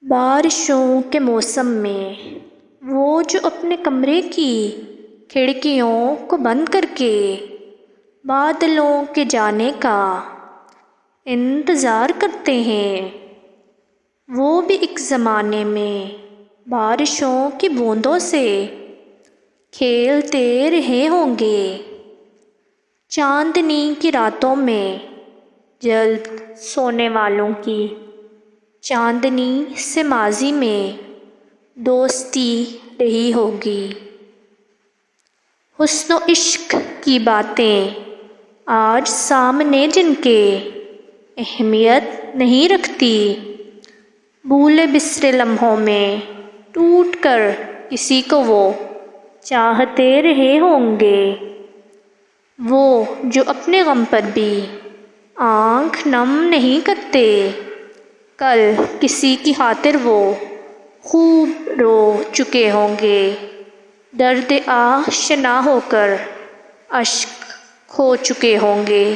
بارشوں کے موسم میں وہ جو اپنے کمرے کی کھڑکیوں کو بند کر کے بادلوں کے جانے کا انتظار کرتے ہیں، وہ بھی ایک زمانے میں بارشوں کی بوندوں سے کھیلتے رہے ہوں گے۔ چاندنی کی راتوں میں جلد سونے والوں کی چاندنی سے ماضی میں دوستی رہی ہوگی۔ حسن و عشق کی باتیں آج سامنے جن کے اہمیت نہیں رکھتی، بھولے بسرے لمحوں میں ٹوٹ کر کسی کو وہ چاہتے رہے ہوں گے۔ وہ جو اپنے غم پر بھی آنکھ نم نہیں کرتے، کل کسی کی خاطر وہ خوب رو چکے ہوں گے۔ درد آشنا ہو کر اشک کھو چکے ہوں گے۔